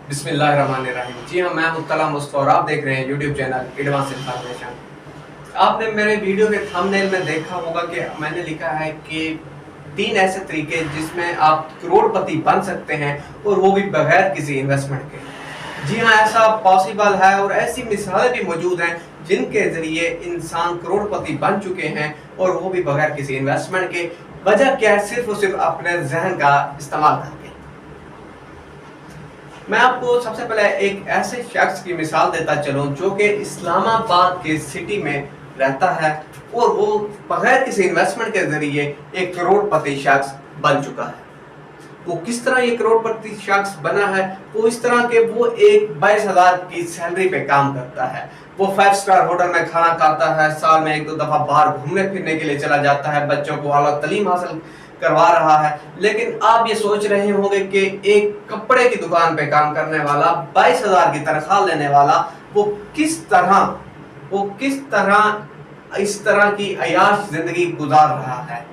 बिस्मिल्लाहिर्रहमानिर्रहीम। जी हाँ, मैं मुत्तला मुस्तफ़ा और आप देख रहे हैं यूट्यूब चैनल एडवांस इन्फॉर्मेशन। आपने मेरे वीडियो के थंबनेल में देखा होगा कि मैंने लिखा है कि 3 ऐसे तरीके जिसमें आप करोड़पति बन सकते हैं और वो भी बगैर किसी इन्वेस्टमेंट के। जी हाँ, ऐसा पॉसिबल है और ऐसी मिसालें भी मौजूद हैं जिनके ज़रिए इंसान करोड़पति बन चुके हैं और वो भी बगैर किसी इन्वेस्टमेंट के। वजह क्या है? सिर्फ और सिर्फ अपने जहन का इस्तेमाल करके। मैं आपको सबसे पहले एक ऐसे शख्स की मिसाल देता चलूं जो कि इस्लामाबाद के सिटी में रहता है और वो बगैर किसी इन्वेस्टमेंट के जरिए एक करोड़पति शख्स बन चुका है। वो किस तरह ये करोड़पति शख्स बना है? वो इस तरह के वो एक 22,000 की सैलरी पे काम करता है। वो 5 स्टार होटल में खाना खाता है, साल में 1-2 दफा बाहर घूमने फिरने के लिए चला जाता है, बच्चों को आला तालीम हासिल करवा रहा है। लेकिन आप ये सोच रहे होंगे कि एक कपड़े की दुकान पे काम करने वाला 22,000 की तनख्वाह लेने वाला वो किस तरह इस तरह की अयाश जिंदगी गुजार रहा है,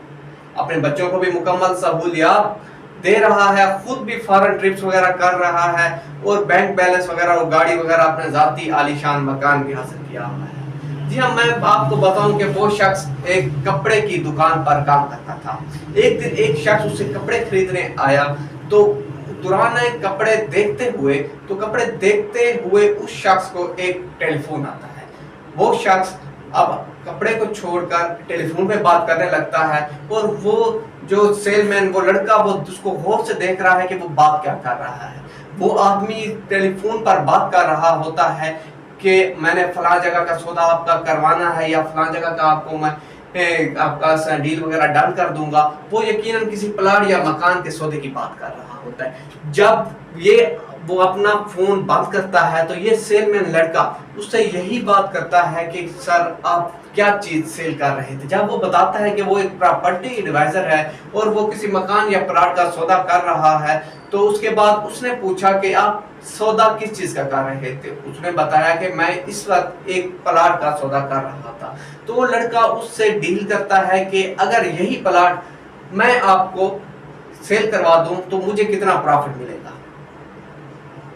अपने बच्चों को भी मुकम्मल सहूलियात दे रहा है, खुद भी फॉरेन ट्रिप्स वगैरह कर रहा है और बैंक बैलेंस वगैरह और गाड़ी वगैरह अपने जाती आलीशान मकान भी हासिल किया हुआ है। जी हाँ, मैं आपको बताऊं कि वो शख्स एक कपड़े की दुकान पर काम करता था। एक दिन एक शख्स उससे कपड़े खरीदने आया तो पुराने कपड़े देखते हुए उस शख्स को एक टेलीफोन आता है। वो शख्स अब कपड़े को छोड़कर टेलीफोन पे बात करने लगता है और वो जो सेलमैन, वो लड़का, वो उसको गौर से देख रहा है कि वो बात क्या कर रहा है। वो आदमी टेलीफोन पर बात कर रहा होता है कि मैंने फलां जगह का सौदा आपका करवाना है या फलां जगह का आपको मैं आपका डील वगैरह डन कर दूंगा। वो यकीनन किसी प्लाट या मकान के सौदे की बात कर रहा होता है। जब वो अपना फोन बंद करता है तो ये सेलमैन लड़का उससे यही बात करता है कि सर आप क्या चीज सेल कर रहे थे। जब वो बताता है कि वो एक प्रॉपर्टी एडवाइजर है और वो किसी मकान या प्लाट का सौदा कर रहा है, तो उसके बाद उसने पूछा कि आप सौदा किस चीज का कर रहे थे। उसने बताया कि मैं इस वक्त एक प्लाट का सौदा कर रहा था। तो वो लड़का उससे डील करता है कि अगर यही प्लाट मैं आपको सेल करवा दूं तो मुझे कितना प्रॉफिट मिलेगा।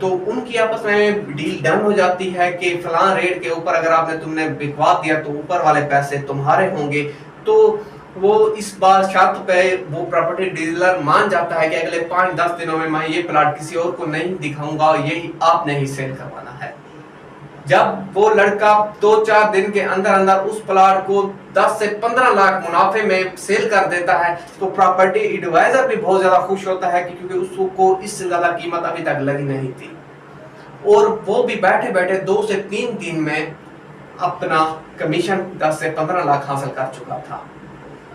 तो उनकी आपस में डील डन हो जाती है कि फलां रेट के ऊपर अगर तुमने बिकवा दिया तो ऊपर वाले पैसे तुम्हारे होंगे। तो वो इस बात शर्त पे वो प्रॉपर्टी डीलर मान जाता है कि अगले 5-10 दिनों में मैं ये प्लाट किसी और को नहीं दिखाऊंगा और यही आपने ही सेल करवाना है। जब वो लड़का 2-4 दिन के अंदर अंदर उस प्लाट को 10 से 15 लाख मुनाफे में सेल कर देता है तो प्रॉपर्टी एडवाइजर भी बहुत ज्यादा खुश होता है क्योंकि उसको इससे ज्यादा कीमत अभी तक लगी नहीं थी और वो भी बैठे बैठे 2 से 3 दिन में अपना कमीशन 10 से 15 लाख हासिल कर चुका था।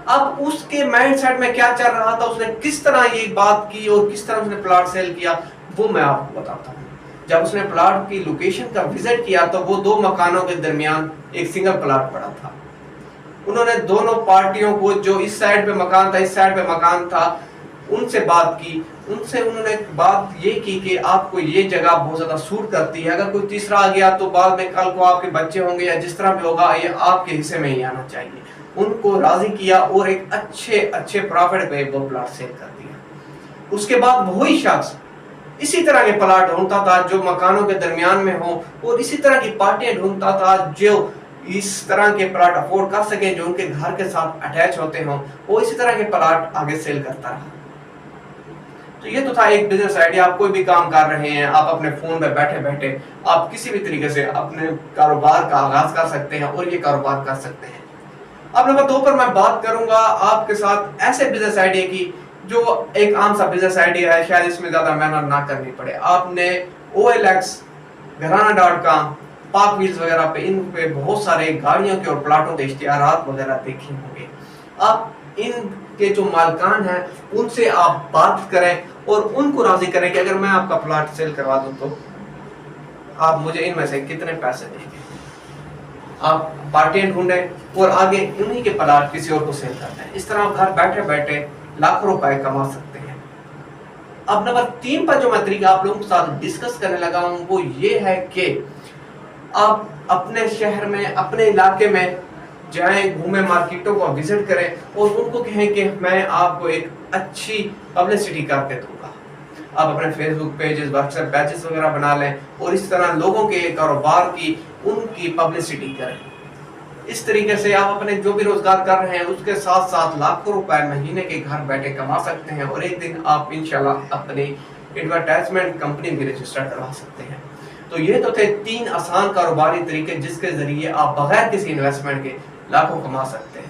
अब उसके माइंडसेट में क्या चल रहा था, उसने किस तरह ये बात की और किस तरह उसने प्लाट सेल किया, वो मैं आपको बताता हूँ। जब उसने प्लाट की लोकेशन का विजिट किया तो वो 2 मकानों के दरमियान एक सिंगल प्लाट पड़ा था। उन्होंने दोनों पार्टियों को, जो इस साइड पे मकान था इस साइड पे मकान था, उनसे बात की। उन्होंने बात ये की कि आपको ये जगह बहुत ज्यादा सूट करती है, अगर कोई तीसरा आ गया तो बाद में कल को आपके बच्चे होंगे या जिस तरह भी होगा ये आपके हिस्से में ही आना चाहिए। उनको राजी किया और एक अच्छे प्रॉफिट पे वो प्लाट सेल कर दिया। उसके बाद वही शख्स इसी तरह के प्लाट ढूंढता था जो मकानों के दरमियान में हो और इसी तरह की पार्टियां ढूंढता था जो इस तरह के प्लाट अफोर्ड कर सके, जो उनके घर के साथ अटैच होते हों। वो इसी तरह के प्लाट आगे सेल करता रहा। तो ये तो था एक बिजनेस आइडिया। आप कोई भी काम कर रहे हैं, आप अपने फोन पे बैठे बैठे आप किसी भी तरीके से अपने कारोबार का आगाज कर सकते हैं और ये कारोबार कर सकते हैं। अब नंबर 2 पर मैं बात करूंगा आपके साथ ऐसे बिजनेस आइडिया की जो एक आम सा बिजनेस आइडिया है, शायद इसमें ज्यादा मेहनत ना करनी पड़े। आपने OLX, घराना.com, पार्क व्हील्स वगैरह पे इन पे बहुत सारे गाड़ियों के और प्लाटों के इश्तिहारात वगैरह देखे होंगे। आप इनके जो मालकान हैं उनसे आप बात करें और उनको राजी करें कि अगर मैं आपका प्लाट सेल करवा दूं तो आप मुझे इनमें से कितने पैसे देंगे। आप पार्टियां ढूंढें और आगे उन्हीं के प्लाट किसी और को सेल करते हैं। इस तरह आप घर बैठे बैठे लाखों रुपए कमा सकते हैं। अब नंबर 3 पर जो मैं तरीका आप लोगों के साथ डिस्कस करने लगा हूं वो ये है कि आप अपने शहर में, अपने इलाके में जाएं, घूमें, मार्केटों को विजिट करें और उनको कहें कि मैं आपको एक अच्छी पब्लिसिटी करके दूंगा। آپ اپنے فیس بک پیجز، واٹس ایپ پیجز وغیرہ بنا لیں اور اس طرح لوگوں کے کاروبار کی ان کی پبلسٹی کریں. اس طریقے سے آپ اپنے جو بھی روزگار کر رہے ہیں اس کے ساتھ ساتھ لاکھوں روپے مہینے کے گھر بیٹھے کما سکتے ہیں اور ایک دن آپ انشاءاللہ اپنی ایڈورٹائزمنٹ کمپنی بھی رجسٹر کروا سکتے ہیں. تو یہ تو تھے 3 آسان کاروباری طریقے جس کے ذریعے آپ بغیر کسی انویسٹمنٹ کے لاکھوں کما سکتے ہیں.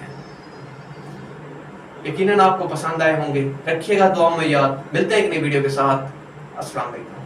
یقیناً آپ کو پسند آئے ہوں گے. رکھیے گا دعاؤں میں یاد. ملتے ہیں ایک نئی ویڈیو کے ساتھ. السلام علیکم.